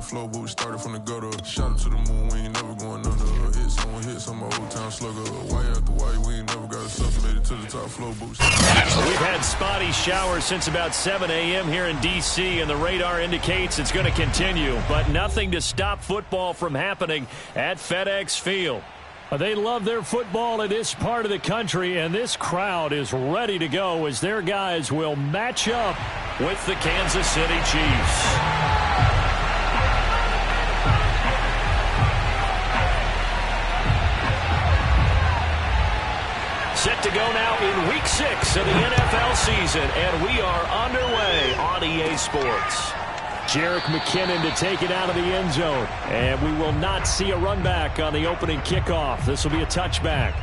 Flow boots started from the gutter. Shout out to the moon, we ain't never going under. Hits on my old town slugger. Why after why, we ain't never got associated to the top flow boots. We've had spotty showers since about 7 a.m. here in D.C., and the radar indicates it's going to continue, but nothing to stop football from happening at FedEx Field. They love their football in this part of the country, and this crowd is ready to go as their guys will match up with the Kansas City Chiefs. Set to go now in Week 6 of the NFL season, and we are underway on EA Sports. Jerick McKinnon to take it out of the end zone, and we will not see a run back on the opening kickoff. This will be a touchback.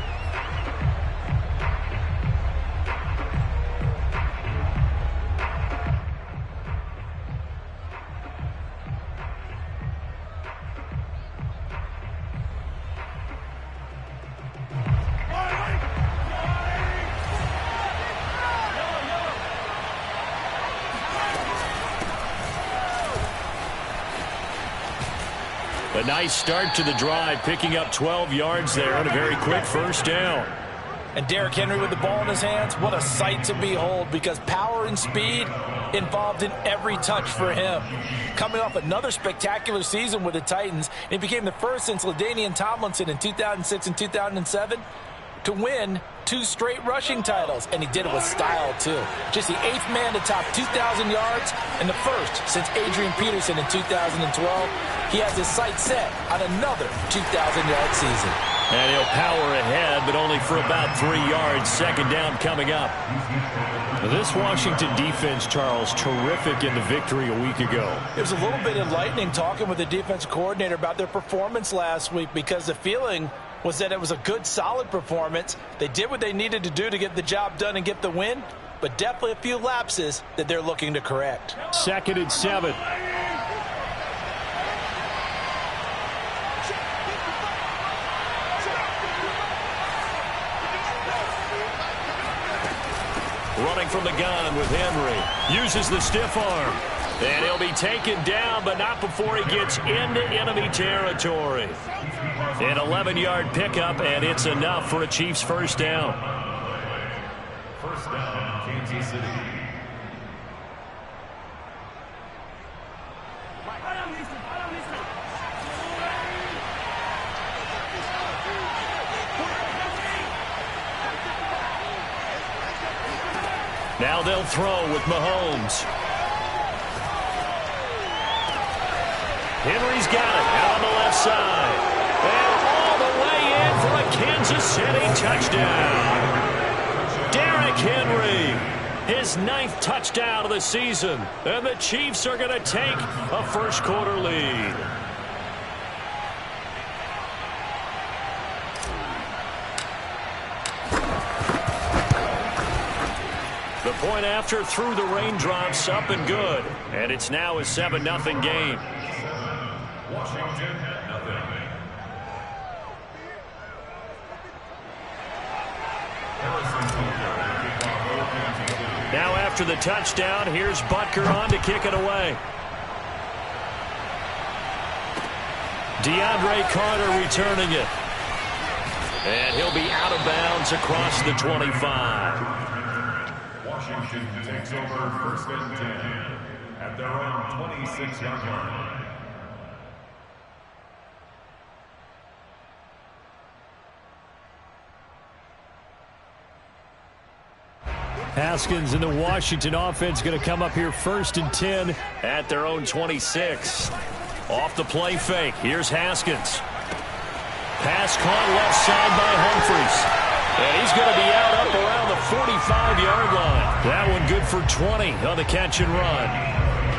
A nice start to the drive, picking up 12 yards there and a very quick first down. And Derrick Henry with the ball in his hands, what a sight to behold, because power and speed involved in every touch for him. Coming off another spectacular season with the Titans, he became the first since LaDainian Tomlinson in 2006 and 2007 to win 2 straight rushing titles, and he did it with style too. Just the 8th man to top 2,000 yards and the first since Adrian Peterson in 2012. He has his sights set on another 2,000-yard season. And he'll power ahead, but only for about 3 yards. Second down coming up. This Washington defense, Charles, terrific in the victory a week ago. It was a little bit enlightening talking with the defense coordinator about their performance last week, because the feeling was that it was a good, solid performance. They did what they needed to do to get the job done and get the win, but definitely a few lapses that they're looking to correct. 2nd and 7. Running from the gun with Henry. Uses the stiff arm. And he'll be taken down, but not before he gets into enemy territory. An 11-yard pickup, and it's enough for a Chiefs first down. First down, Kansas City. Now they'll throw with Mahomes. Henry's got it out on the left side. And all the way in for a Kansas City touchdown. Derrick Henry, his 9th touchdown of the season. And the Chiefs are going to take a first-quarter lead. The point after through the raindrops, up and good. And it's now a 7-0 game. Washington at nothing. Now after the touchdown, here's Butker on to kick it away. DeAndre Carter returning it. And he'll be out of bounds across the 25. Washington takes over 1st and 10 at their own 26-yard line. Haskins and the Washington offense going to come up here 1st and 10 at their own 26. Off the play fake. Here's Haskins. Pass caught left side by Humphries. And he's going to be out up around the 45-yard line. That one good for 20 on the catch and run.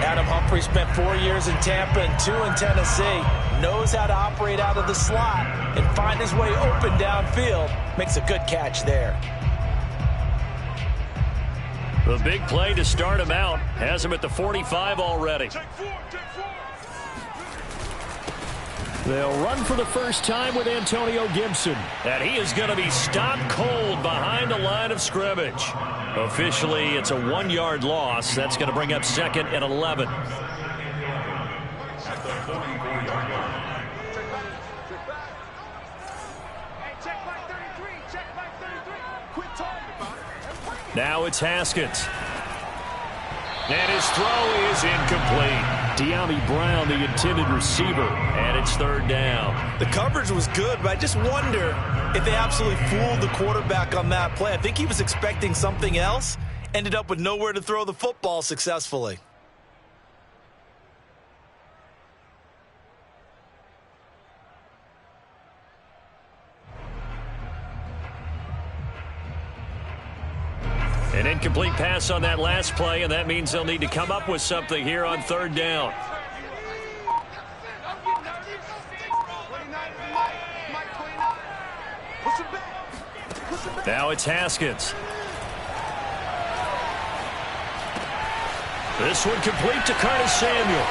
Adam Humphries spent 4 years in Tampa and 2 in Tennessee. Knows how to operate out of the slot and find his way open downfield. Makes a good catch there. The big play to start him out has him at the 45 already. They'll run for the first time with Antonio Gibson. And he is going to be stopped cold behind the line of scrimmage. Officially, it's a 1-yard loss. That's going to bring up 2nd and 11. At the 44-yard line. Now it's Haskins. And his throw is incomplete. De'Ami Brown, the intended receiver, and it's third down. The coverage was good, but I just wonder if they absolutely fooled the quarterback on that play. I think he was expecting something else, ended up with nowhere to throw the football successfully. An incomplete pass on that last play, and that means they'll need to come up with something here on third down. Now it's Haskins. This one complete to Curtis Samuel.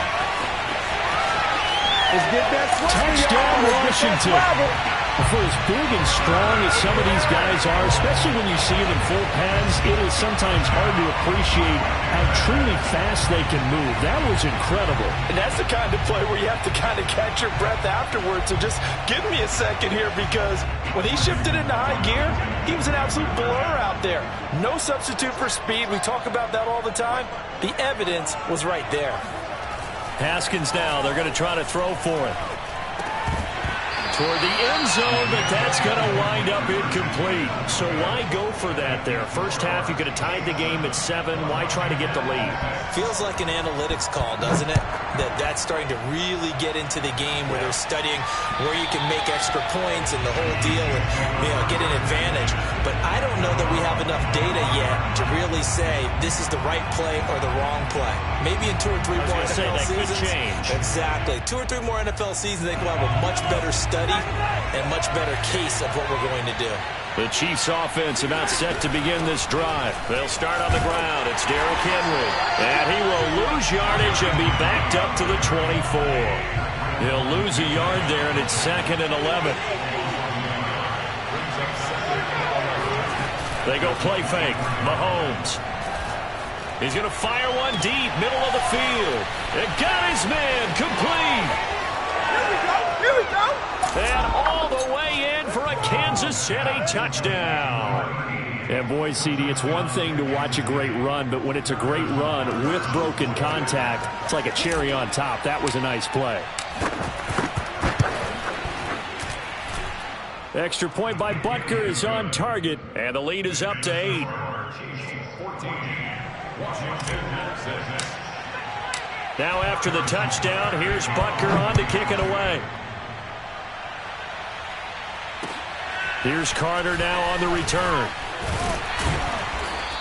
Touchdown, Washington. For as big and strong as some of these guys are, especially when you see them in full pads, it is sometimes hard to appreciate how truly fast they can move. That was incredible. And that's the kind of play where you have to kind of catch your breath afterwards. So just give me a second here, because when he shifted into high gear, he was an absolute blur out there. No substitute for speed. We talk about that all the time. The evidence was right there. Haskins now, they're going to try to throw for it. Toward the end zone, but that's going to wind up incomplete. So why go for that there? First half, you could have tied the game at 7. Why try to get the lead? Feels like an analytics call, doesn't it? That's starting to really get into the game where they're studying where you can make extra points and the whole deal and, get an advantage. But I don't know that we have enough data yet to really say this is the right play or the wrong play. Maybe in 2 or 3 more NFL seasons. Could change. Exactly. 2 or 3 more NFL seasons, they will have a much better study and much better case of what we're going to do. The Chiefs offense about set to begin this drive. They'll start on the ground. It's Derrick Henry. And he will lose yardage and be backed up to the 24. He'll lose a yard there, and it's 2nd and 11. They go play fake. Mahomes. He's going to fire one deep, middle of the field. And got his man complete. Here we go. And all the way in for a Kansas City touchdown. And boy, CD, it's one thing to watch a great run, but when it's a great run with broken contact, it's like a cherry on top. That was a nice play. Extra point by Butker is on target, and the lead is up to 8. Now after the touchdown, here's Butker on to kick it away. Here's Carter now on the return.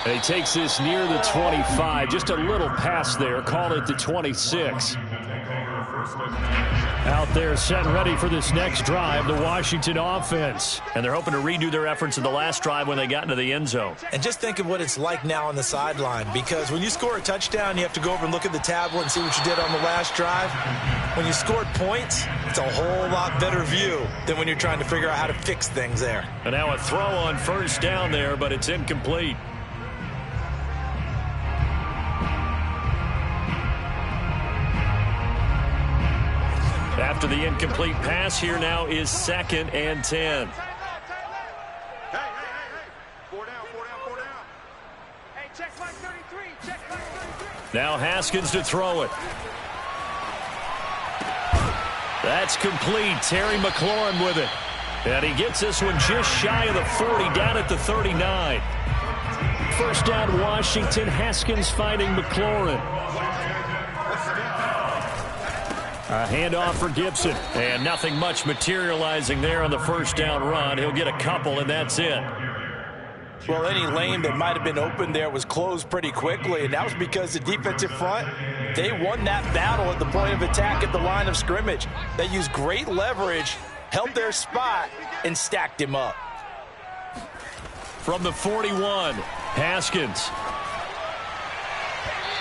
And he takes this near the 25. Just a little pass there. Call it the 26. Out there set and ready for this next drive, the Washington offense. And they're hoping to redo their efforts in the last drive when they got into the end zone. And just think of what it's like now on the sideline, because when you score a touchdown, you have to go over and look at the tablet and see what you did on the last drive. When you scored points, it's a whole lot better view than when you're trying to figure out how to fix things there. And now a throw on first down there, but it's incomplete. After the incomplete pass, here now is 2nd and 10. Hey. 4 down. Hey, check line 33. Now Haskins to throw it. That's complete. Terry McLaurin with it. And he gets this one just shy of the 40, down at the 39. First down, Washington. Haskins finding McLaurin. A handoff for Gibson. And nothing much materializing there on the first down run. He'll get a couple, and that's it. Well, any lane that might have been open there was closed pretty quickly, and that was because the defensive front, they won that battle at the point of attack at the line of scrimmage. They used great leverage, held their spot, and stacked him up. From the 41, Haskins.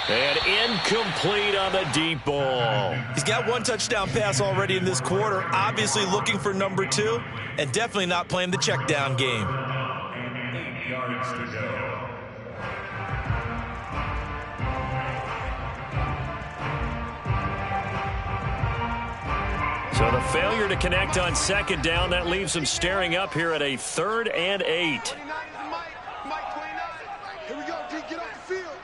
And incomplete on the deep ball. He's got 1 touchdown pass already in this quarter, obviously looking for number 2, and definitely not playing the check down game. 8 yards to go. So the failure to connect on second down, that leaves them staring up here at a 3rd and 8. 29 is the Mike. Mike 29. Here we go, D. Get off the field.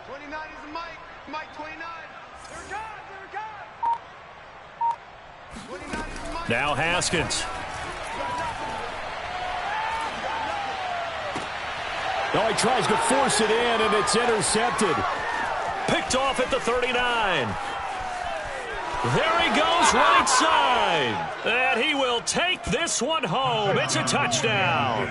29 is the Mike. Mike 29. Here it comes. Here it comes. 29 is the Mike. Now Haskins. Oh, he tries to force it in, and it's intercepted. Picked off at the 39. There he goes, right side. And he will take this one home. It's a touchdown.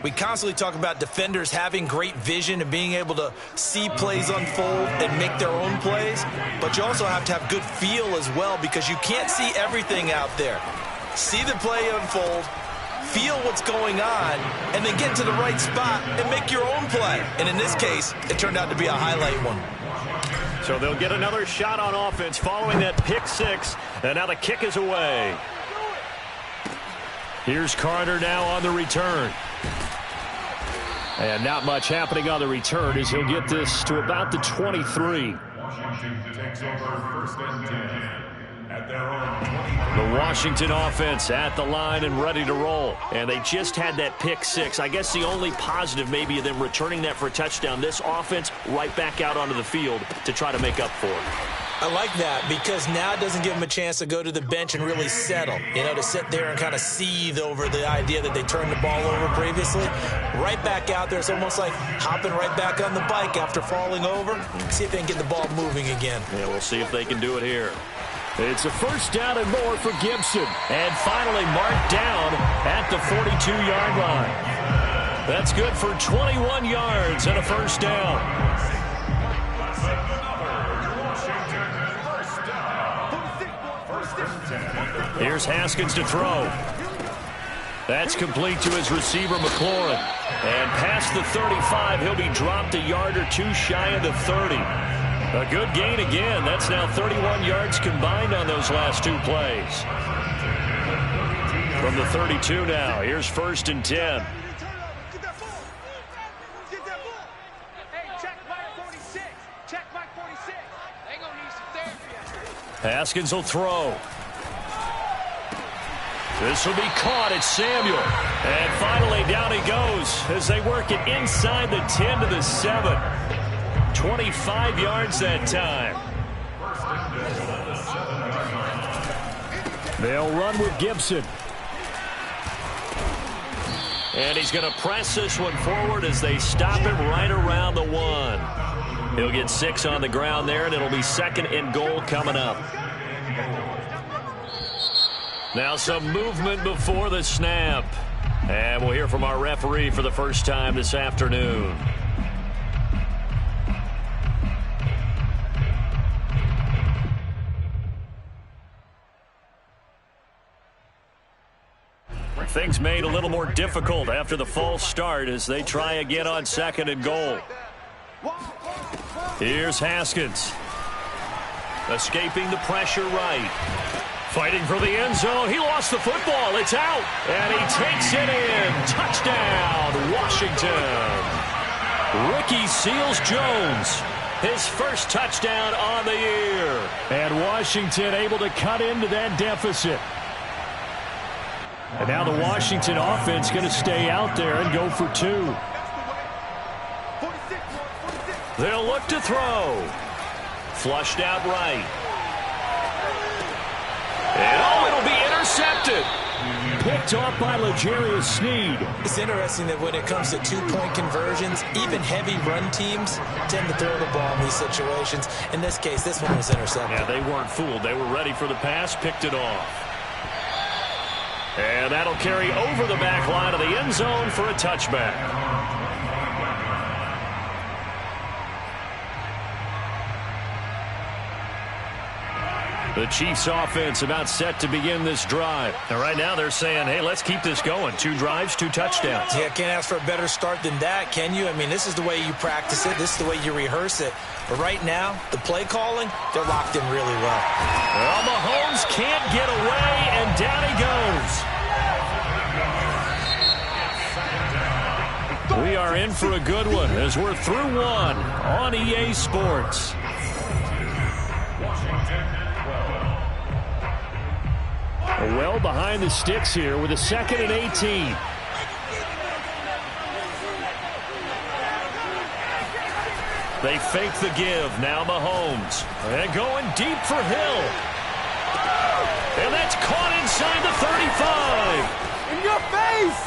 We constantly talk about defenders having great vision and being able to see plays unfold and make their own plays. But you also have to have good feel as well, because you can't see everything out there. See the play unfold, feel what's going on, and then get to the right spot and make your own play. And in this case, it turned out to be a highlight one. So they'll get another shot on offense following that pick six. And now the kick is away. Here's Carter now on the return. And not much happening on the return as he'll get this to about the 23. Washington takes over 1st and 10 at their own 23. The Washington offense at the line and ready to roll. And they just had that pick six. I guess the only positive maybe of them returning that for a touchdown. This offense right back out onto the field to try to make up for it. I like that, because now it doesn't give them a chance to go to the bench and really settle, to sit there and kind of seethe over the idea that they turned the ball over previously. Right back out there, it's almost like hopping right back on the bike after falling over. See if they can get the ball moving again. Yeah, we'll see if they can do it here. It's a 1st down and more for Gibson. And finally marked down at the 42-yard line. That's good for 21 yards and a 1st down. Here's Haskins to throw. That's complete to his receiver, McLaurin. And past the 35, he'll be dropped a yard or two shy of the 30. A good gain again. That's now 31 yards combined on those last two plays. From the 32 now, here's 1st and 10. Get that ball. Get that ball. Hey, check Mike 46. Check Mike 46. They gonna need some therapy. Haskins will throw. This will be caught. It's Samuel. And finally down he goes as they work it inside the 10 to the 7. 25 yards that time. They'll run with Gibson. And he's going to press this one forward as they stop him right around the 1. He'll get 6 on the ground there, and it'll be 2nd and goal coming up. Now some movement before the snap. And we'll hear from our referee for the first time this afternoon. Things made a little more difficult after the false start as they try again on 2nd and goal. Here's Haskins. Escaping the pressure right. Fighting for the end zone. He lost the football. It's out. And he takes it in. Touchdown, Washington. Ricky Seals-Jones. His first touchdown on the year. And Washington able to cut into that deficit. And now the Washington offense going to stay out there and go for 2. They'll look to throw. Flushed out right. And it'll be intercepted. Picked off by L'Jarius Sneed. It's interesting that when it comes to 2-point conversions, even heavy run teams tend to throw the ball in these situations. In this case, this one was intercepted. Yeah, they weren't fooled. They were ready for the pass, picked it off. And that'll carry over the back line of the end zone for a touchback. The Chiefs offense about set to begin this drive. And right now they're saying, hey, let's keep this going. 2 drives, 2 touchdowns. Yeah, can't ask for a better start than that, can you? I mean, this is the way you practice it. This is the way you rehearse it. But right now, the play calling, they're locked in really well. Well, Mahomes can't get away, and down he goes. We are in for a good one as we're through 1 on EA Sports. well behind the sticks here with a 2nd and 18. They fake the give. Now Mahomes. And going deep for Hill. And that's caught inside the 35. In your face!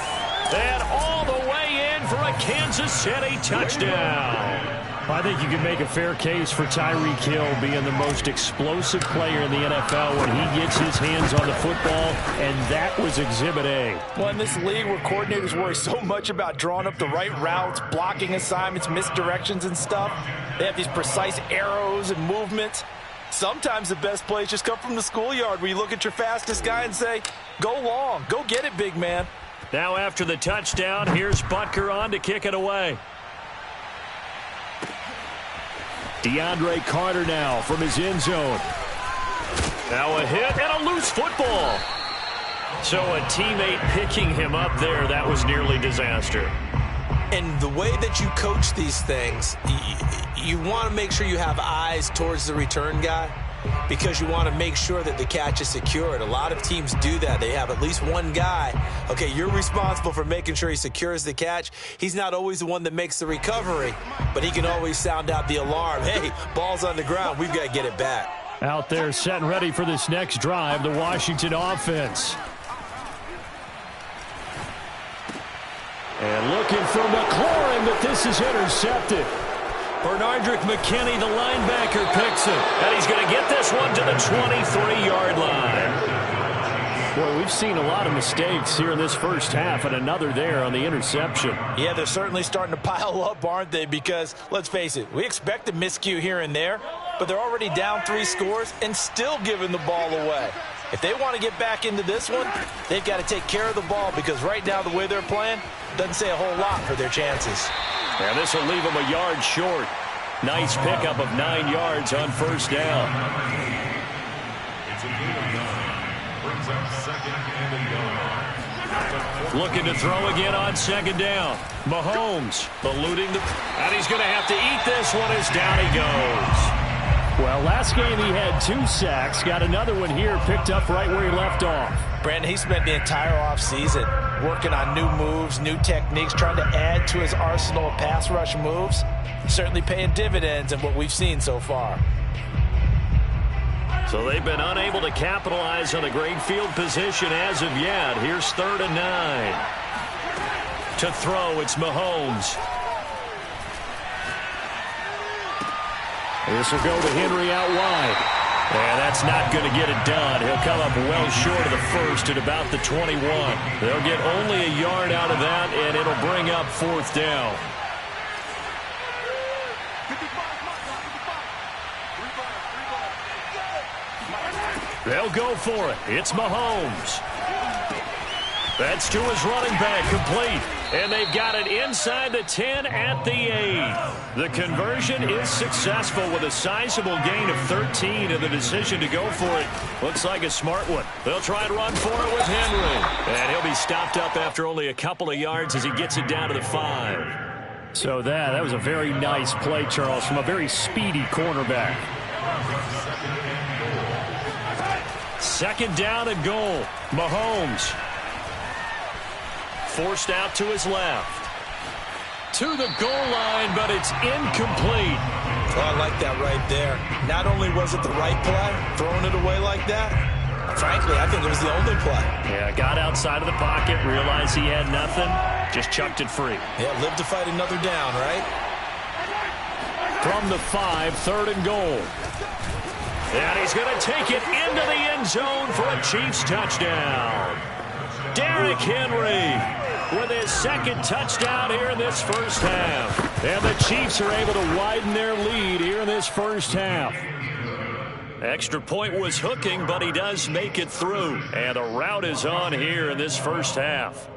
And all the way in for a Kansas City touchdown. I think you can make a fair case for Tyreek Hill being the most explosive player in the NFL when he gets his hands on the football, and that was Exhibit A. Well, in this league where coordinators worry so much about drawing up the right routes, blocking assignments, misdirections and stuff, they have these precise arrows and movements. Sometimes the best plays just come from the schoolyard where you look at your fastest guy and say, go long, go get it, big man. Now after the touchdown, here's Butker on to kick it away. DeAndre Carter now from his end zone. Now a hit and a loose football. So a teammate picking him up there, that was nearly disaster. And the way that you coach these things, you want to make sure you have eyes towards the return guy because you want to make sure that the catch is secured. A lot of teams do that. They have at least one guy. Okay, you're responsible for making sure he secures the catch. He's not always the one that makes the recovery, but he can always sound out the alarm. Hey, ball's on the ground. We've got to get it back. Out there set and ready for this next drive, the Washington offense. And looking for McLaurin, but this is intercepted. Bernardrick McKinney, the linebacker, picks it. And he's going to get this one to the 23-yard line. Boy, we've seen a lot of mistakes here in this first half, and another there on the interception. Yeah, they're certainly starting to pile up, aren't they? Because, let's face it, we expect a miscue here and there, but they're already down 3 scores and still giving the ball away. If they want to get back into this one, they've got to take care of the ball because right now the way they're playing doesn't say a whole lot for their chances. And this will leave them a yard short. Nice pickup of 9 yards on first down. It's a gain of 9. Brings up 2nd and 9. Looking to throw again on 2nd down. Mahomes eluding the... And he's going to have to eat this one as down he goes. Well, last game he had 2 sacks. Got another one here picked up right where he left off. Brandon, he spent the entire offseason working on new moves, new techniques, trying to add to his arsenal of pass rush moves. Certainly paying dividends in what we've seen so far. So they've been unable to capitalize on a great field position as of yet. Here's 3rd and 9. To throw, it's Mahomes. This will go to Henry out wide. And that's not going to get it done. He'll come up well short of the first at about the 21. They'll get only a yard out of that, and it'll bring up 4th down. They'll go for it. It's Mahomes. That's to his running back, complete. And they've got it inside the 10 at the 8. The conversion is successful with a sizable gain of 13, and the decision to go for it looks like a smart one. They'll try and run for it with Henry. And he'll be stopped up after only a couple of yards as he gets it down to the 5. So that was a very nice play, Charles, from a very speedy cornerback. 2nd down and goal. Mahomes. Forced out to his left. To the goal line, but it's incomplete. Oh, I like that right there. Not only was it the right play, throwing it away like that, frankly, I think it was the only play. Yeah, got outside of the pocket, realized he had nothing, just chucked it free. Yeah, live to fight another down, right? From the 5, 3rd and goal. And he's going to take it into the end zone for a Chiefs touchdown. Derrick Henry with his 2nd touchdown here in this first half. And the Chiefs are able to widen their lead here in this first half. Extra point was hooking, but he does make it through. And the route is on here in this first half.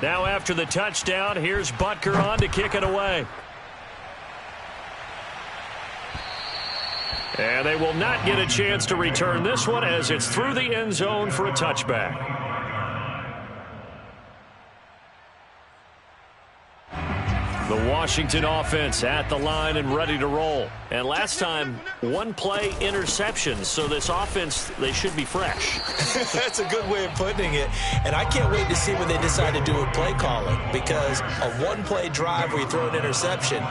Now after the touchdown, here's Butker on to kick it away. And they will not get a chance to return this one as it's through the end zone for a touchback. The Washington offense at the line and ready to roll. And last time, one play interception. So this offense, they should be fresh. That's a good way of putting it. And I can't wait to see what they decide to do with play calling, because a one-play drive where you throw an interception,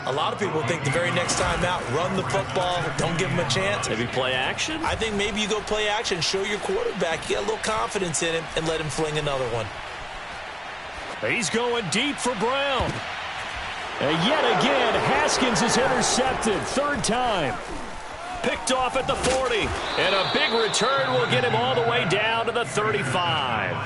a lot of people think the very next time out, run the football, don't give them a chance. Maybe play action? I think maybe you go play action, show your quarterback, you get a little confidence in him, and let him fling another one. He's going deep for Brown. And yet again, Haskins is intercepted. Third time. Picked off at the 40. And a big return will get him all the way down to the 35.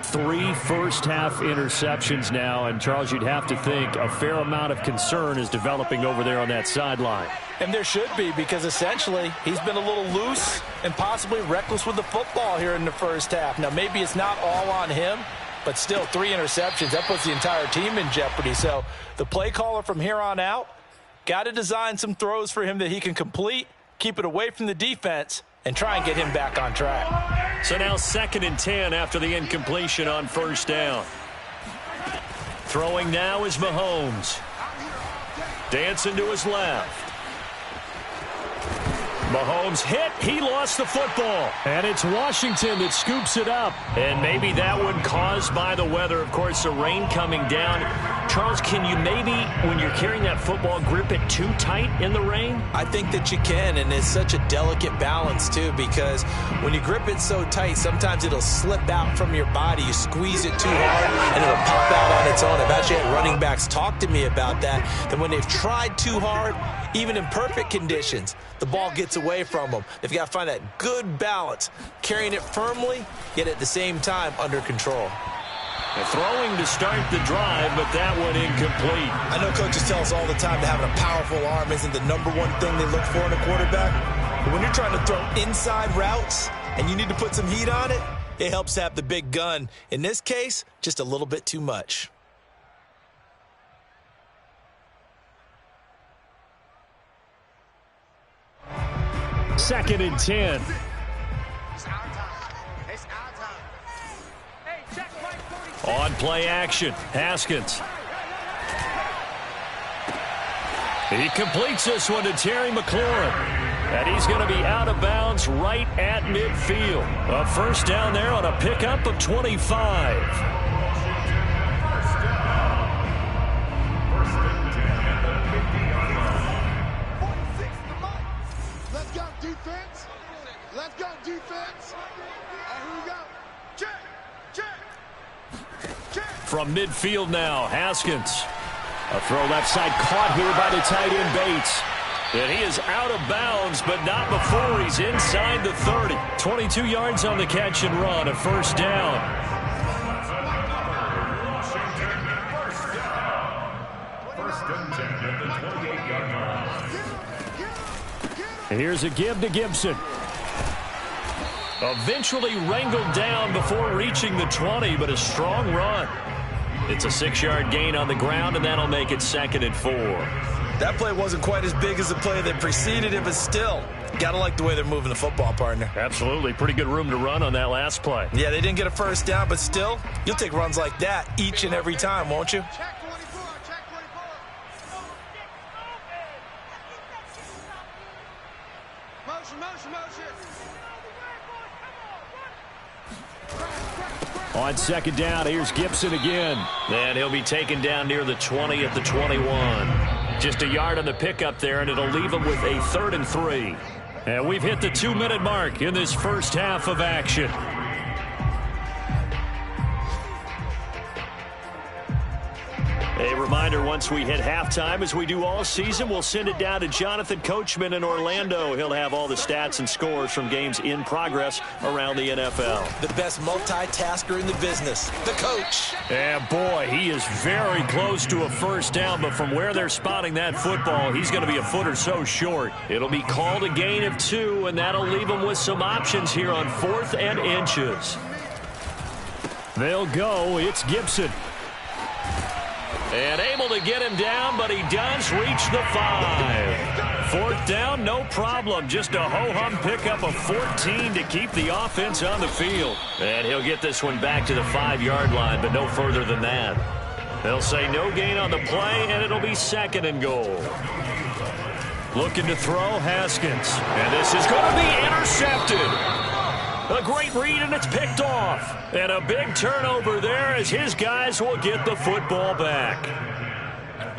3 first-half interceptions now. And, Charles, you'd have to think a fair amount of concern is developing over there on that sideline. And there should be, because essentially he's been a little loose and possibly reckless with the football here in the first half. Now, maybe it's not all on him, but still 3 interceptions. That puts the entire team in jeopardy. So the play caller from here on out got to design some throws for him that he can complete, keep it away from the defense, and try and get him back on track. So now 2nd and 10 after the incompletion on first down. Throwing now is Mahomes. Dancing to his left. Mahomes hit. He lost the football. And it's Washington that scoops it up. And maybe that one caused by the weather. Of course, the rain coming down. Charles, can you maybe, when you're carrying that football, grip it too tight in the rain? I think that you can, and it's such a delicate balance, too, because when you grip it so tight, sometimes it'll slip out from your body. You squeeze it too hard, and it'll pop out on its own. I've actually had running backs talk to me about that when they've tried too hard, even in perfect conditions, the ball gets away from them. They've got to find that good balance, carrying it firmly, yet at the same time under control. And throwing to start the drive, but that one incomplete. I know coaches tell us all the time that having a powerful arm isn't the #1 thing they look for in a quarterback. But when you're trying to throw inside routes and you need to put some heat on it, it helps to have the big gun. In this case, just a little bit too much. Second and 10. On play action, Haskins. He completes this one to Terry McLaurin. And he's going to be out of bounds right at midfield. A first down there on a pickup of 25. From midfield now, Haskins. A throw left side caught here by the tight end Bates. And he is out of bounds, but not before he's inside the 30. 22 yards on the catch and run, a first down. First and 10 at the 28-yard line. Here's a give to Gibson. Eventually wrangled down before reaching the 20, but a strong run. It's a 6-yard gain on the ground, and that'll make it 2nd and 4. That play wasn't quite as big as the play that preceded it, but still, got to like the way they're moving the football, partner. Absolutely. Pretty good room to run on that last play. Yeah, they didn't get a first down, but still, you'll take runs like that each and every time, won't you? Check 24, check 24. Motion. On second down, here's Gibson again. And he'll be taken down near the 20 at the 21. Just a yard on the pickup there, and it'll leave him with a 3rd and 3. And we've hit the 2-minute mark in this first half of action. A reminder, once we hit halftime, as we do all season, we'll send it down to Jonathan Coachman in Orlando. He'll have all the stats and scores from games in progress around the NFL. The best multitasker in the business, the coach. And boy, he is very close to a first down, but from where they're spotting that football, he's going to be a foot or so short. It'll be called a gain of 2, and that'll leave him with some options here on 4th and inches. They'll go. It's Gibson. And able to get him down, but he does reach the 5. 4th down, no problem. Just a ho-hum pickup of 14 to keep the offense on the field. And he'll get this one back to the 5-yard line, but no further than that. They'll say no gain on the play, and it'll be 2nd and goal. Looking to throw, Haskins. And this is going to be intercepted. A great read, and it's picked off. And a big turnover there as his guys will get the football back.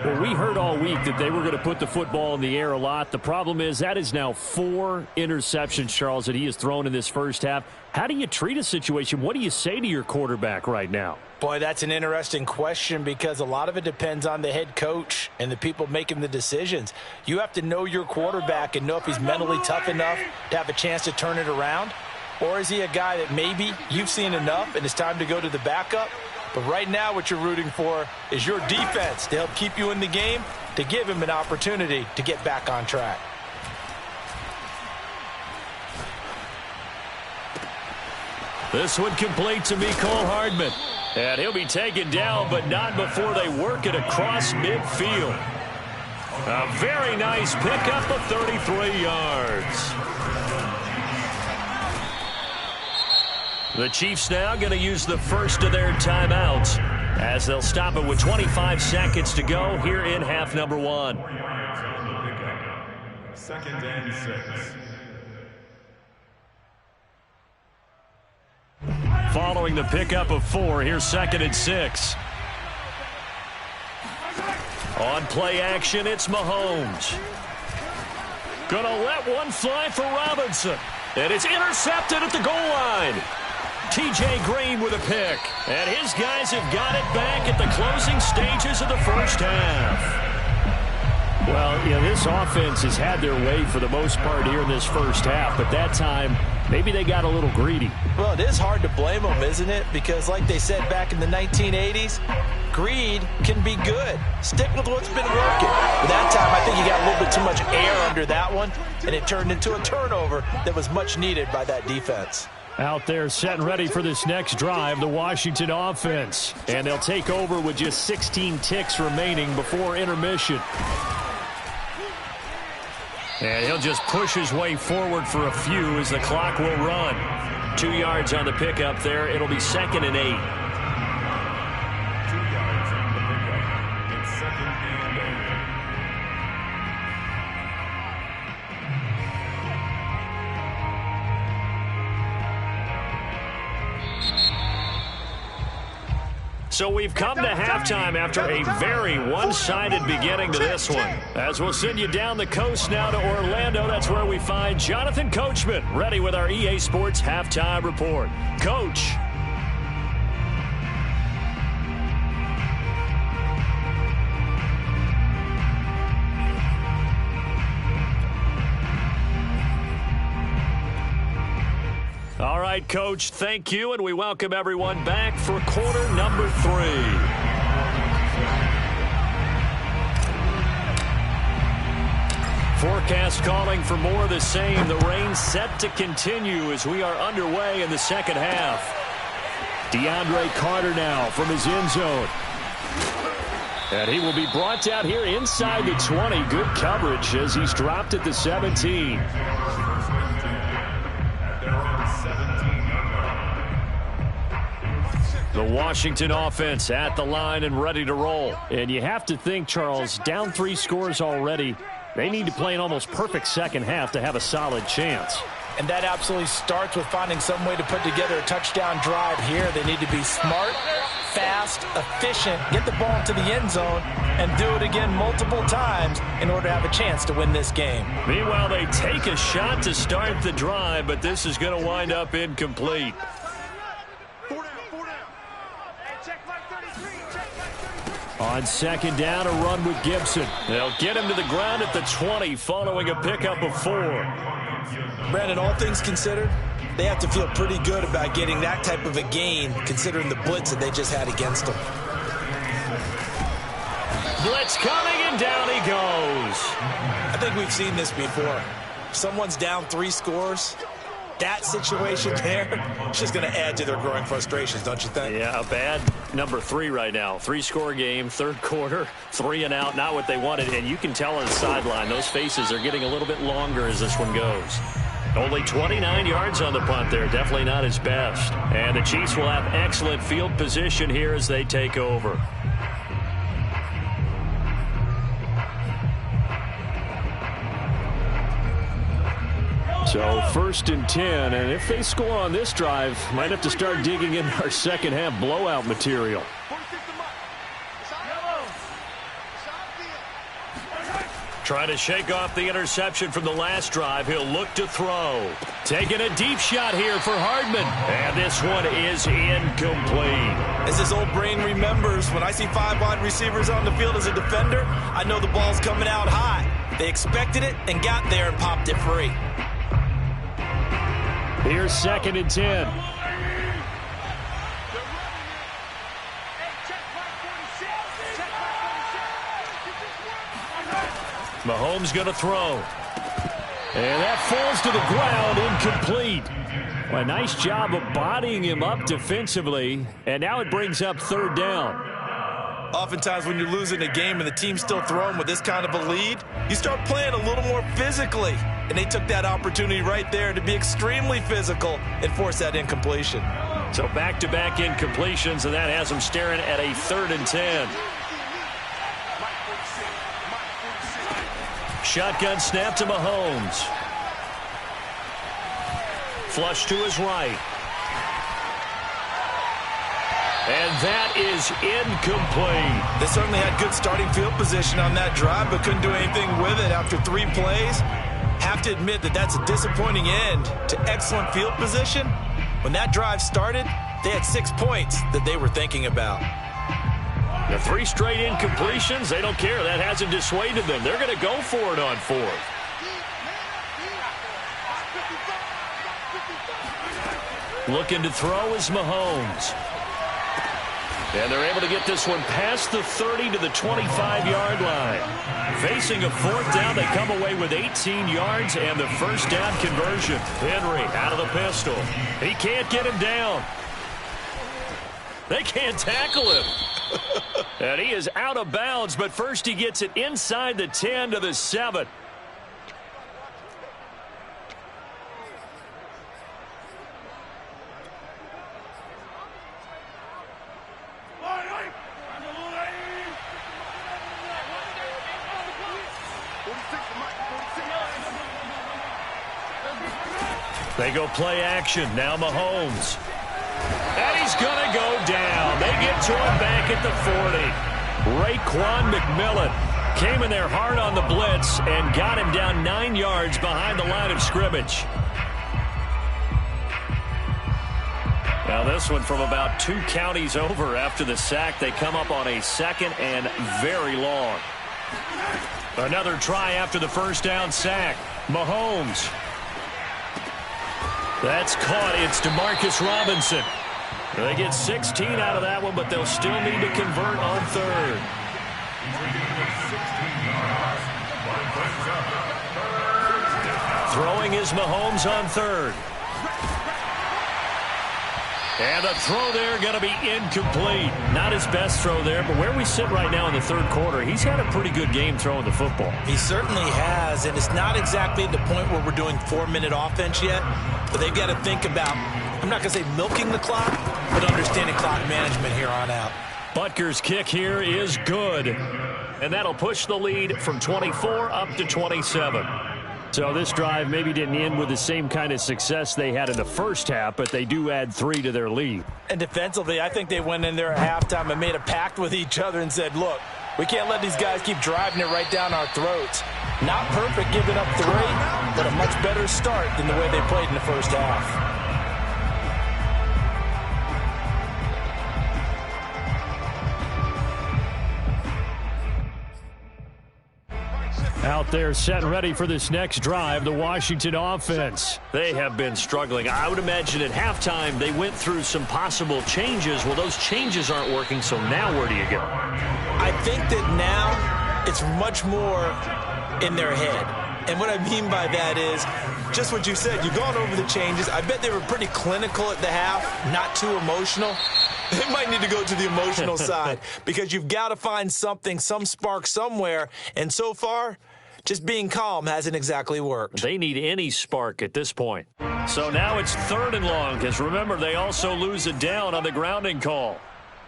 Well, we heard all week that they were going to put the football in the air a lot. The problem is that is now 4 interceptions, Charles, that he has thrown in this first half. How do you treat a situation? What do you say to your quarterback right now? Boy, that's an interesting question because a lot of it depends on the head coach and the people making the decisions. You have to know your quarterback and know if he's mentally tough enough to have a chance to turn it around. Or is he a guy that maybe you've seen enough and it's time to go to the backup? But right now what you're rooting for is your defense to help keep you in the game, to give him an opportunity to get back on track. This one complete to Mecole Hardman. And he'll be taken down, but not before they work it across midfield. A very nice pickup of 33 yards. The Chiefs now going to use the first of their timeouts as they'll stop it with 25 seconds to go here in half number 1. 2nd and 6. Following the pickup of 4, here's 2nd and 6. On play action, it's Mahomes. Gonna let one fly for Robinson. And it's intercepted at the goal line. T.J. Green with a pick. And his guys have got it back at the closing stages of the first half. Well, this offense has had their way for the most part here in this first half, but that time, maybe they got a little greedy. Well, it is hard to blame them, isn't it? Because like they said back in the 1980s, greed can be good. Stick with what's been working. But that time, I think you got a little bit too much air under that one, and it turned into a turnover that was much needed by that defense. Out there set and ready for this next drive, the Washington offense. And they'll take over with just 16 ticks remaining before intermission. And he'll just push his way forward for a few as the clock will run. 2 yards on the pickup there. It'll be 2nd and 8. 2 yards on the pickup. It's 2nd and 8. So we've come to halftime after a very one-sided beginning to this one. As we'll send you down the coast now to Orlando, that's where we find Jonathan Coachman, ready with our EA Sports Halftime Report. Coach. All right, Coach, thank you, and we welcome everyone back for quarter number 3. Forecast calling for more of the same. The rain set to continue as we are underway in the second half. DeAndre Carter now from his end zone. And he will be brought down here inside the 20. Good coverage as he's dropped at the 17. The Washington offense at the line and ready to roll. And you have to think, Charles, down 3 scores already. They need to play an almost perfect second half to have a solid chance. And that absolutely starts with finding some way to put together a touchdown drive here. They need to be smart, fast, efficient, get the ball into the end zone, and do it again multiple times in order to have a chance to win this game. Meanwhile, they take a shot to start the drive, but this is going to wind up incomplete. On second down, a run with Gibson. They'll get him to the ground at the 20 following a pickup of 4. Brandon, all things considered, they have to feel pretty good about getting that type of a gain considering the blitz that they just had against them. Blitz coming, and down he goes. I think we've seen this before. If someone's down 3 scores, that situation there, it's just going to add to their growing frustrations, don't you think? Yeah, a bad number 3 right now. 3-score game, third quarter, 3 and out, not what they wanted. And you can tell on the sideline, those faces are getting a little bit longer as this one goes. Only 29 yards on the punt there. Definitely not his best. And the Chiefs will have excellent field position here as they take over. So 1st and 10, and if they score on this drive, might have to start digging in our second half blowout material. Trying to shake off the interception from the last drive. He'll look to throw. Taking a deep shot here for Hardman. And this one is incomplete. As his old brain remembers, when I see 5 wide receivers on the field as a defender, I know the ball's coming out high. They expected it and got there and popped it free. Here's 2nd and 10. Mahomes going to throw. And that falls to the ground, incomplete. Well, a nice job of bodying him up defensively. And now it brings up 3rd down. Oftentimes when you're losing a game and the team's still throwing with this kind of a lead, you start playing a little more physically. And they took that opportunity right there to be extremely physical and force that incompletion. So back-to-back incompletions, and that has them staring at a 3rd and 10. Shotgun snap to Mahomes. Flush to his right. And that is incomplete. They certainly had good starting field position on that drive, but couldn't do anything with it after 3 plays. Have to admit that that's a disappointing end to excellent field position. When that drive started, they had 6 points that they were thinking about. The 3 straight incompletions, they don't care. That hasn't dissuaded them. They're going to go for it on 4th. Looking to throw is Mahomes. And they're able to get this one past the 30 to the 25-yard line. Facing a 4th down, they come away with 18 yards and the 1st down conversion. Henry out of the pistol. He can't get him down. They can't tackle him. And he is out of bounds, but first he gets it inside the 10 to the 7. They go play action. Now Mahomes. And he's going to go down. They get to him back at the 40. Raekwon McMillan came in there hard on the blitz and got him down 9 yards behind the line of scrimmage. Now this one from about 2 counties over after the sack. They come up on a 2nd and very long. Another try after the 1st down sack. Mahomes. That's caught. It's DeMarcus Robinson. They get 16 out of that one, but they'll still need to convert on 3rd. Throwing is Mahomes on 3rd. And the throw there going to be incomplete. Not his best throw there, but where we sit right now in the 3rd quarter, he's had a pretty good game throwing the football. He certainly has, and it's not exactly the point where we're doing 4-minute offense yet, but they've got to think about, I'm not going to say milking the clock, but understanding clock management here on out. Butker's kick here is good, and that'll push the lead from 24 up to 27. So this drive maybe didn't end with the same kind of success they had in the 1st half, but they do add 3 to their lead. And defensively, I think they went in there at halftime and made a pact with each other and said, look, we can't let these guys keep driving it right down our throats. Not perfect giving up 3, but a much better start than the way they played in the 1st half. Out there set and ready for this next drive, the Washington offense. They have been struggling. I would imagine at halftime they went through some possible changes. Well, those changes aren't working, so now where do you go? I think that now it's much more in their head. And what I mean by that is just what you said. You've gone over the changes. I bet they were pretty clinical at the half, not too emotional. They might need to go to the emotional side because you've got to find something, some spark somewhere. And so far, just being calm hasn't exactly worked. They need any spark at this point. So now it's 3rd and long because, remember, they also lose it down on the grounding call.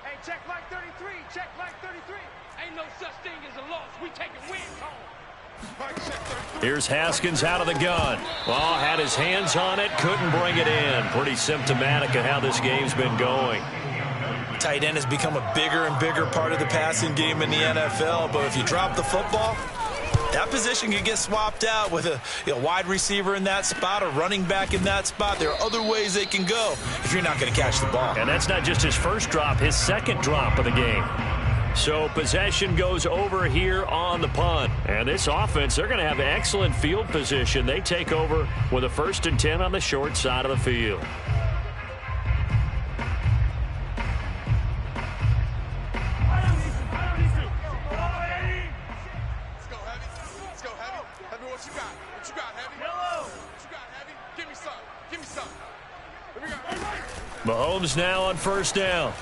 Hey, check like 33. Check like 33. Ain't no such thing as a loss. We taking wins home. Here's Haskins out of the gun. Oh, had his hands on it, couldn't bring it in. Pretty symptomatic of how this game's been going. Tight end has become a bigger and bigger part of the passing game in the NFL, but if you drop the football, that position can get swapped out with a wide receiver in that spot, a running back in that spot. There are other ways they can go if you're not going to catch the ball. And that's not just his first drop, his second drop of the game. So possession goes over here on the punt. And this offense, they're going to have excellent field position. They take over with a 1st and 10 on the short side of the field. Mahomes now on 1st down.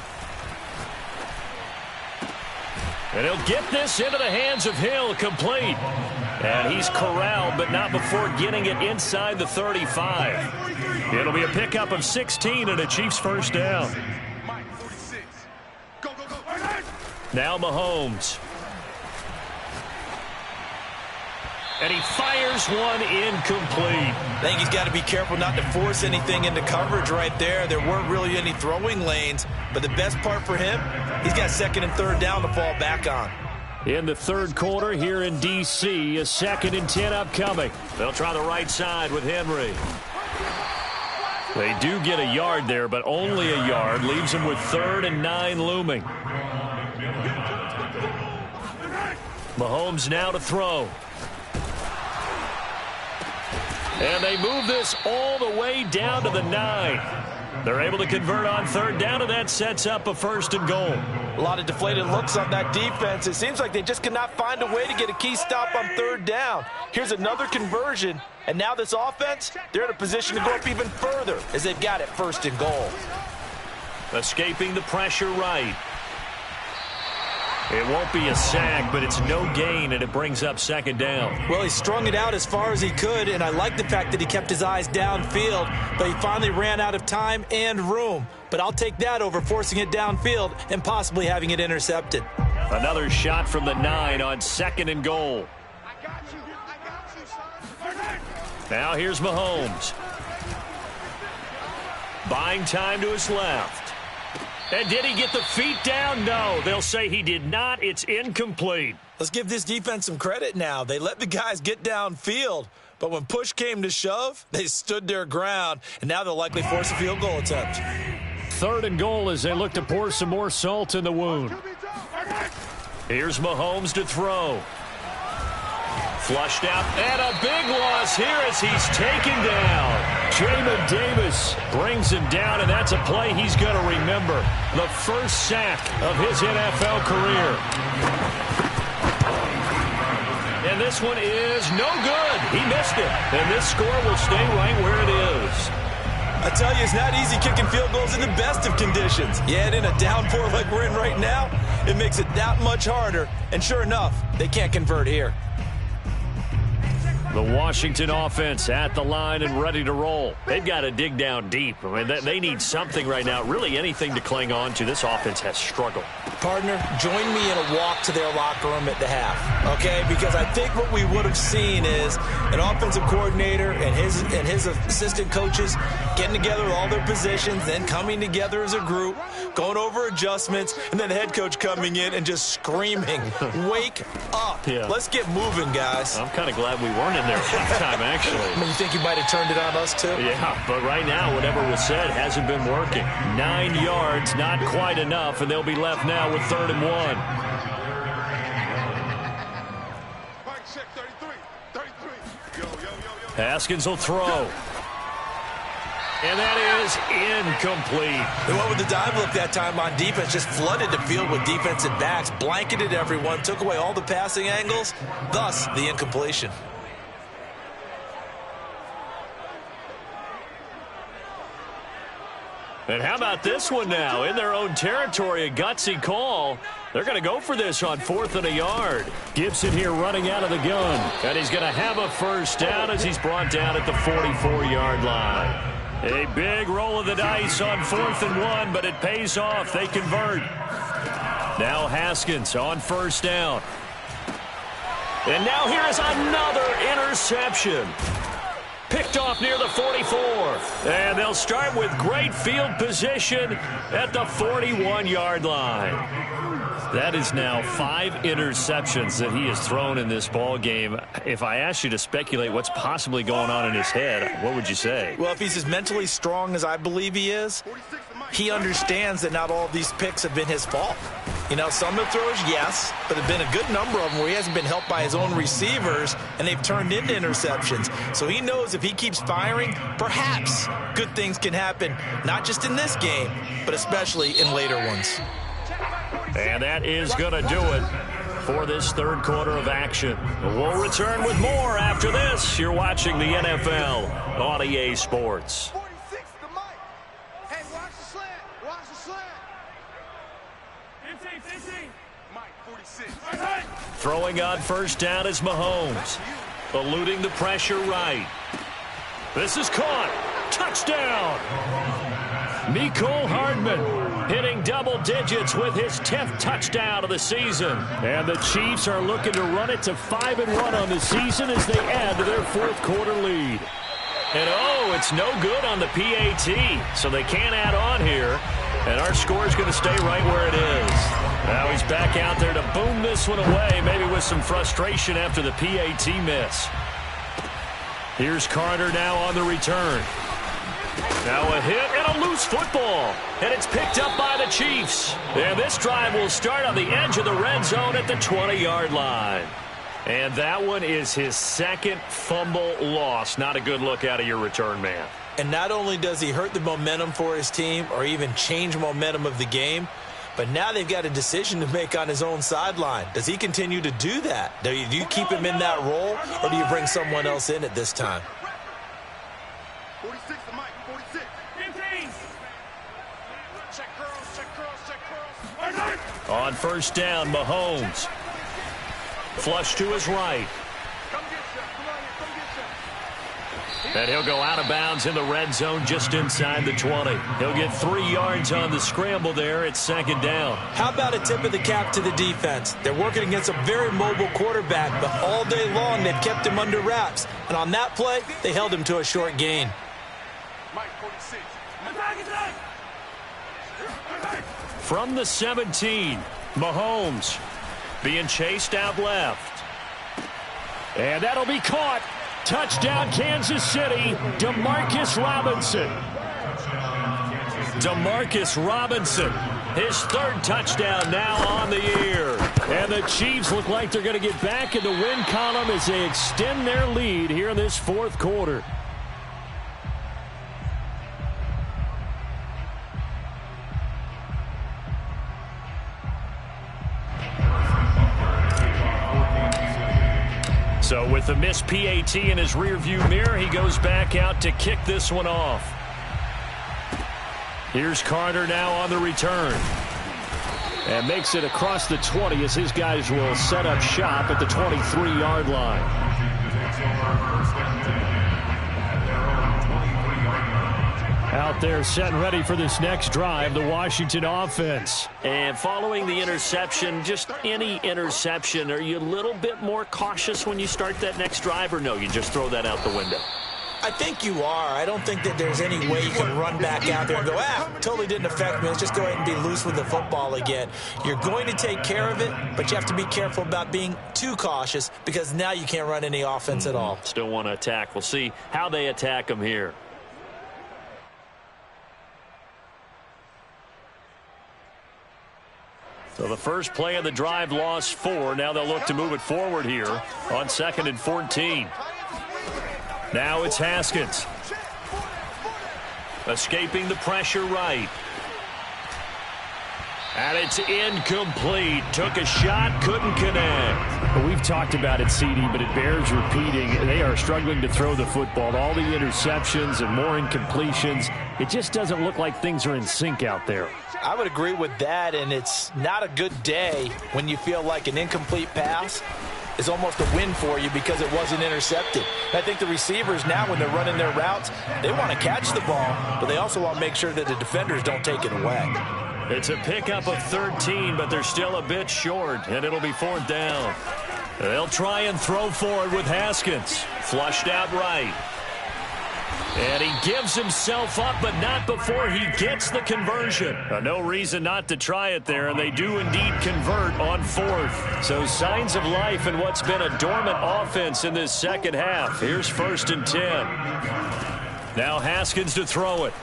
And he'll get this into the hands of Hill, complete. And he's corralled, but not before getting it inside the 35. It'll be a pickup of 16 and a Chiefs 1st down. Now Mahomes. And he fires one incomplete. I think he's got to be careful not to force anything into coverage right there. There weren't really any throwing lanes, but the best part for him, he's got 2nd and 3rd down to fall back on. In the 3rd quarter here in D.C., a 2nd and 10 upcoming. They'll try the right side with Henry. They do get a yard there, but only a yard. Leaves them with 3rd and 9 looming. Mahomes now to throw. And they move this all the way down to the 9. They're able to convert on 3rd down, and that sets up a 1st and goal. A lot of deflated looks on that defense. It seems like they just cannot find a way to get a key stop on 3rd down. Here's another conversion, and now this offense, they're in a position to go up even further as they've got it 1st and goal. Escaping the pressure right. It won't be a sack, but it's no gain, and it brings up 2nd down. Well, he strung it out as far as he could, and I like the fact that he kept his eyes downfield, but he finally ran out of time and room. But I'll take that over forcing it downfield and possibly having it intercepted. Another shot from the 9 on 2nd and goal. I got you, son. Now here's Mahomes. Buying time to his left. And did he get the feet down? No, they'll say he did not. It's incomplete. Let's give this defense some credit now. They let the guys get downfield, but when push came to shove, they stood their ground, and now they'll likely force a field goal attempt. 3rd and goal as they look to pour some more salt in the wound. Here's Mahomes to throw. Flushed out, and a big loss here as he's taken down. Jamin Davis brings him down, and that's a play he's going to remember. The first sack of his NFL career. And this one is no good. He missed it, and this score will stay right where it is. I tell you, it's not easy kicking field goals in the best of conditions. Yet in a downpour like we're in right now, it makes it that much harder. And sure enough, they can't convert here. The Washington offense at the line and ready to roll. They've got to dig down deep. I mean, they need something right now, really anything to cling on to. This offense has struggled. Partner, join me in a walk to their locker room at the half, okay? Because I think what we would have seen is an offensive coordinator and his assistant coaches getting together with all their positions, then coming together as a group, going over adjustments, and then the head coach coming in and just screaming, wake up. Yeah. Let's get moving, guys. I'm kind of glad we weren't in there at halftime, actually. I mean, you think you might have turned it on us, too? Yeah, but right now, whatever was said hasn't been working. 9 yards, not quite enough, and they'll be left now with 3rd and 1. Haskins will throw. And that is incomplete. They went with the dive look that time on defense, just flooded the field with defensive backs, blanketed everyone, took away all the passing angles, thus the incompletion. And how about this one now? In their own territory, a gutsy call. They're going to go for this on 4th and a yard. Gibson here running out of the gun. And he's going to have a 1st down as he's brought down at the 44-yard line. A big roll of the dice on 4th and 1, but it pays off. They convert. Now Haskins on 1st down. And now here is another interception. Picked off near the 44. And they'll start with great field position at the 41-yard line. That is now 5 interceptions that he has thrown in this ball game. If I asked you to speculate what's possibly going on in his head, what would you say? Well, if he's as mentally strong as I believe he is, he understands that not all of these picks have been his fault. You know, some of the throws, yes, but there have been a good number of them where he hasn't been helped by his own receivers, and they've turned into interceptions. So he knows if he keeps firing, perhaps good things can happen, not just in this game, but especially in later ones. And that is going to do it for this third quarter of action. We'll return with more after this. You're watching the NFL on EA Sports. 46 to Mike. Hey, watch the slant. Watch the slant. 15. Mike, 46. Throwing on first down is Mahomes. Eluding the pressure right. This is caught. Touchdown. Mecole Hardman hitting double digits with his 10th touchdown of the season. And the Chiefs are looking to run it to 5-1 on the season as they add to their fourth quarter lead. And oh, it's no good on the PAT, so they can't add on here. And our score is going to stay right where it is. Now he's back out there to boom this one away, maybe with some frustration after the PAT miss. Here's Carter now on the return. Now a hit and a loose football. And it's picked up by the Chiefs. And this drive will start on the edge of the red zone at the 20-yard line. And that one is his second fumble loss. Not a good look out of your return man. And not only does he hurt the momentum for his team or even change momentum of the game, but now they've got a decision to make on his own sideline. Does he continue to do that? Do you keep him in that role, or do you bring someone else in at this time? 46 to Mike, 46. 15. Check curls, check curls. On first down, Mahomes. Flush to his right. Come get some. Come on here, come get some. And he'll go out of bounds in the red zone just inside the 20. He'll get 3 yards on the scramble there at second down. How about a tip of the cap to the defense? They're working against a very mobile quarterback, but all day long they've kept him under wraps. And on that play, they held him to a short gain. Mike, 46. From the 17, Mahomes being chased out left. And that'll be caught. Touchdown, Kansas City, Demarcus Robinson. Demarcus Robinson, his third touchdown now on the year. And the Chiefs look like they're going to get back in the win column as they extend their lead here in this fourth quarter. So with the missed PAT in his rearview mirror, he goes back out to kick this one off. Here's Carter now on the return. And makes it across the 20 as his guys will set up shop at the 23-yard line. Out there set and ready for this next drive, the Washington offense. And following the interception, just any interception, are you a little bit more cautious when you start that next drive, or no, you just throw that out the window? I think you are. I don't think that there's any way you can run back out there and go, totally didn't affect me. Let's just go ahead and be loose with the football again. You're going to take care of it, but you have to be careful about being too cautious because now you can't run any offense at all. Still want to attack. We'll see how they attack them here. So the first play of the drive lost 4. Now they'll look to move it forward here on 2nd and 14. Now it's Haskins. Escaping the pressure right. And it's incomplete. Took a shot, couldn't connect. Well, we've talked about it, CD, but it bears repeating. They are struggling to throw the football. All the interceptions and more incompletions. It just doesn't look like things are in sync out there. I would agree with that, and it's not a good day when you feel like an incomplete pass is almost a win for you because it wasn't intercepted. And I think the receivers now, when they're running their routes, they want to catch the ball, but they also want to make sure that the defenders don't take it away. It's a pickup of 13, but they're still a bit short, and it'll be 4th down. They'll try and throw for it with Haskins. Flushed out right. And he gives himself up, but not before he gets the conversion. No reason not to try it there, and they do indeed convert on fourth. So signs of life in what's been a dormant offense in this second half. Here's 1st and 10. Now Haskins to throw it.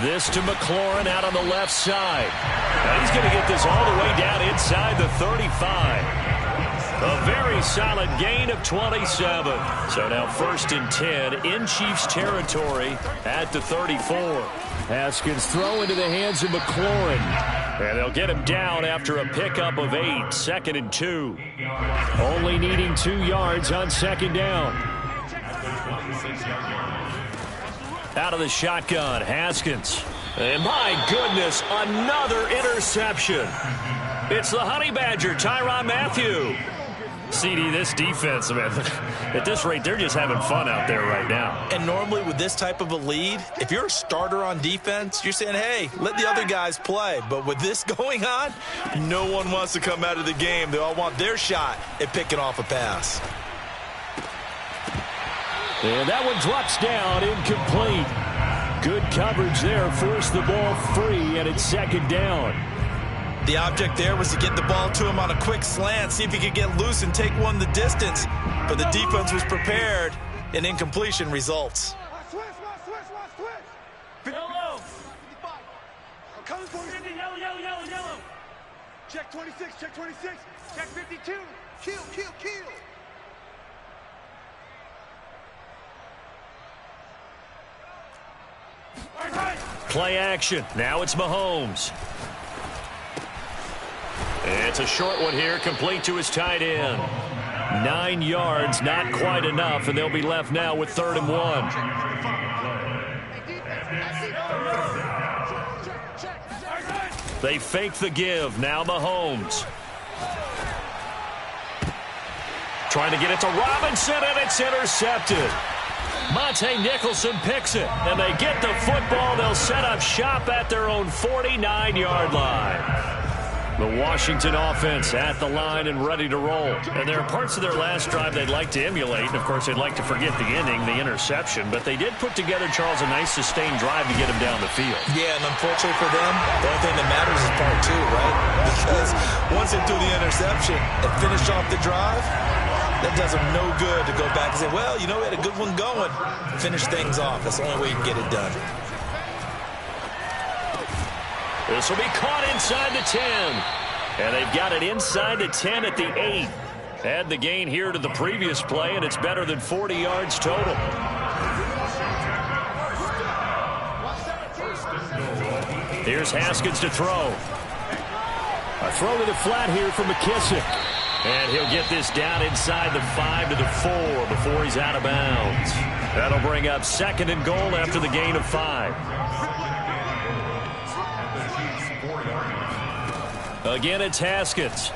This to McLaurin out on the left side. Now he's going to get this all the way down inside the 35. A very solid gain of 27. So now 1st and 10 in Chiefs territory at the 34. Haskins throw into the hands of McLaurin. And they'll get him down after a pickup of 8. 2nd and 2. Only needing 2 yards on 2nd down. Out of the shotgun, Haskins. And my goodness, another interception. It's the Honey Badger, Tyrann Mathieu. CD, this defense, man, at this rate, they're just having fun out there right now. And normally with this type of a lead, if you're a starter on defense, you're saying, hey, let the other guys play. But with this going on, no one wants to come out of the game. They all want their shot at picking off a pass. And that one drops down, incomplete. Good coverage there, forced the ball free, and it's 2nd down. The object there was to get the ball to him on a quick slant, see if he could get loose and take one the distance. But the defense was prepared, and incompletion results. Switch. Yellow. I'm coming for you. Yellow. Check 26. Check 52. Kill. Play action. Now it's Mahomes. It's a short one here, complete to his tight end. 9 yards, not quite enough, and they'll be left now with 3rd and 1. They fake the give. Now Mahomes. Trying to get it to Robinson, and it's intercepted. Monte Nicholson picks it, and they get the football. They'll set up shop at their own 49-yard line. The Washington offense at the line and ready to roll. And there are parts of their last drive they'd like to emulate. And, of course, they'd like to forget the ending, the interception. But they did put together, Charles, a nice sustained drive to get him down the field. Yeah, and unfortunately for them, the only thing that matters is part 2, right? Because once they do the interception and finish off the drive, that does them no good to go back and say, well, you know, we had a good one going. Finish things off. That's the only way you can get it done. This will be caught inside the 10. And they've got it inside the 10 at the 8. Add the gain here to the previous play, and it's better than 40 yards total. Here's Haskins to throw. A throw to the flat here for McKissick. And he'll get this down inside the 5 to the 4 before he's out of bounds. That'll bring up 2nd and goal after the gain of 5. Again, it's Haskins.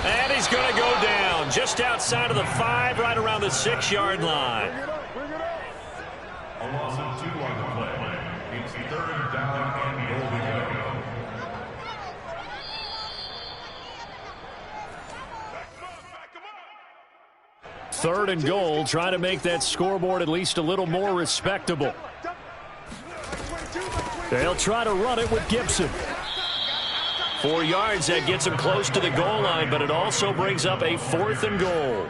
And he's going to go down just outside of the 5, right around the 6-yard line. A loss of 2 on the play. It's 3rd down and goal to go. Third and goal, trying to make that scoreboard at least a little more respectable. They'll try to run it with Gibson. 4 yards, that gets him close to the goal line, but it also brings up a 4th and goal.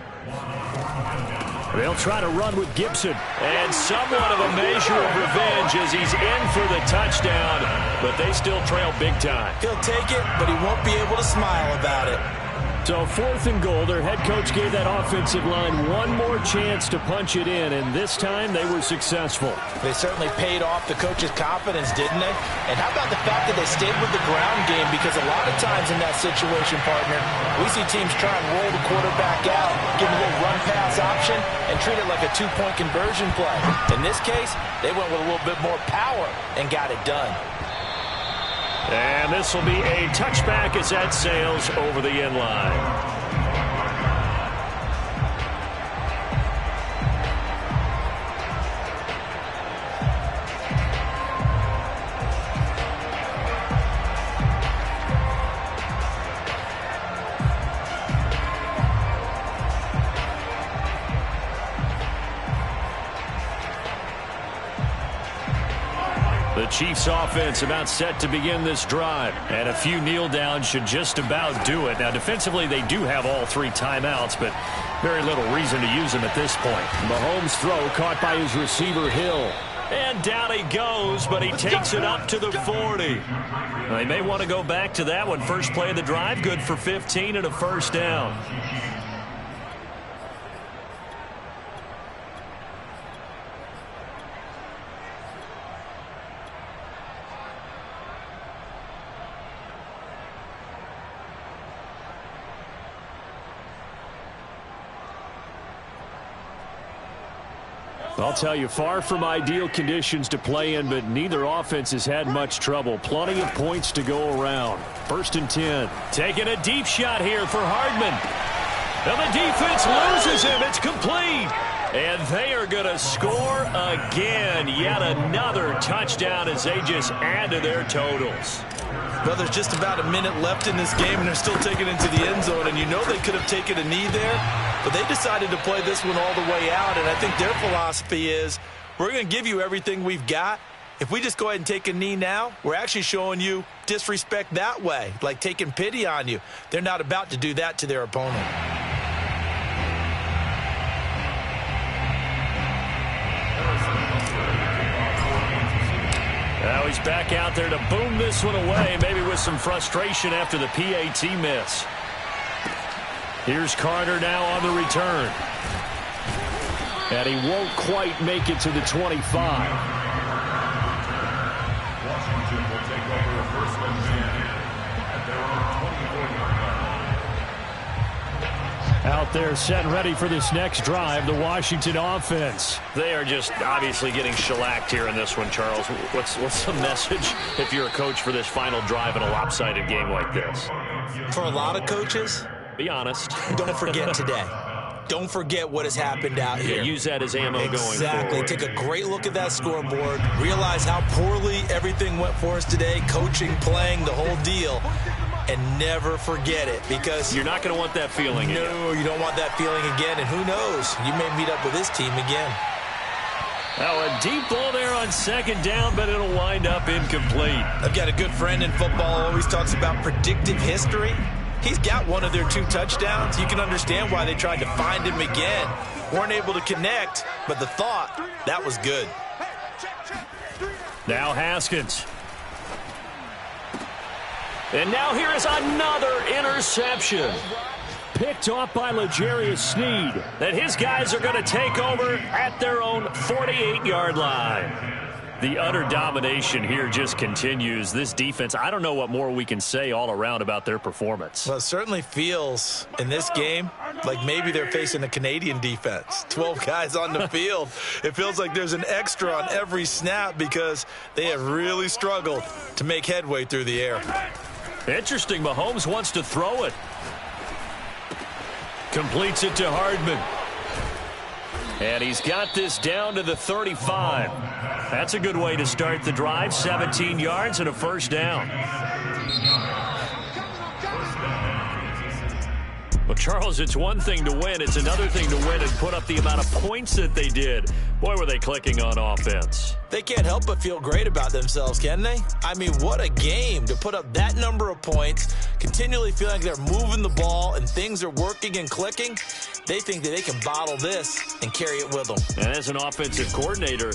They'll try to run with Gibson. And somewhat of a measure of revenge as he's in for the touchdown, but they still trail big time. He'll take it, but he won't be able to smile about it. So 4th and goal, their head coach gave that offensive line one more chance to punch it in, and this time they were successful. They certainly paid off the coach's confidence, didn't they? And how about the fact that they stayed with the ground game? Because a lot of times in that situation, partner, we see teams try and roll the quarterback out, give him a little run-pass option, and treat it like a 2-point conversion play. In this case, they went with a little bit more power and got it done. And this will be a touchback as that sails over the end line. The Chiefs offense about set to begin this drive. And a few kneel downs should just about do it. Now, defensively, they do have all 3 timeouts, but very little reason to use them at this point. Mahomes' throw caught by his receiver, Hill. And down he goes, but he takes it up to the 40. Now, they may want to go back to that one. First play of the drive, good for 15 and a first down. I'll tell you, far from ideal conditions to play in, but neither offense has had much trouble. Plenty of points to go around. 1st and 10. Taking a deep shot here for Hardman. And the defense loses him. It's complete. And they are going to score again. Yet another touchdown as they just add to their totals. Well, there's just about a minute left in this game, and they're still taking it into the end zone. And you know they could have taken a knee there, but they decided to play this one all the way out. And I think their philosophy is, we're going to give you everything we've got. If we just go ahead and take a knee now, we're actually showing you disrespect that way, like taking pity on you. They're not about to do that to their opponent. Now he's back out there to boom this one away, maybe with some frustration after the PAT miss. Here's Carter now on the return. And he won't quite make it to the 25. Washington will take over 1st and 10 at their own 24-yard line. Out there set and ready for this next drive, the Washington offense. They are just obviously getting shellacked here in this one, Charles. What's the message if you're a coach for this final drive in a lopsided game like this? For a lot of coaches, be honest. Don't forget today. Don't forget what has happened out here. Use that as ammo going forward. Exactly. Take a great look at that scoreboard. Realize how poorly everything went for us today. Coaching, playing, the whole deal. And never forget it, because you're not going to want that feeling again. No, you don't want that feeling again. And who knows? You may meet up with this team again. Now a deep ball there on 2nd down, but it'll wind up incomplete. I've got a good friend in football who always talks about predictive history. He's got one of their 2 touchdowns. You can understand why they tried to find him again. Weren't able to connect, but the thought, that was good. Now Haskins. And now here is another interception. Picked off by L'Jarius Sneed. And his guys are going to take over at their own 48-yard line. The utter domination here just continues. This defense, I don't know what more we can say all around about their performance. Well, it certainly feels in this game like maybe they're facing a Canadian defense. 12 guys on the field. It feels like there's an extra on every snap because they have really struggled to make headway through the air. Interesting. Mahomes wants to throw it. Completes it to Hardman. And he's got this down to the 35. That's a good way to start the drive. 17 yards and a first down. Well, Charles, it's one thing to win. It's another thing to win and put up the amount of points that they did. Boy, were they clicking on offense. They can't help but feel great about themselves, can they? I mean, what a game to put up that number of points, continually feeling like they're moving the ball and things are working and clicking. They think that they can bottle this and carry it with them. And as an offensive coordinator,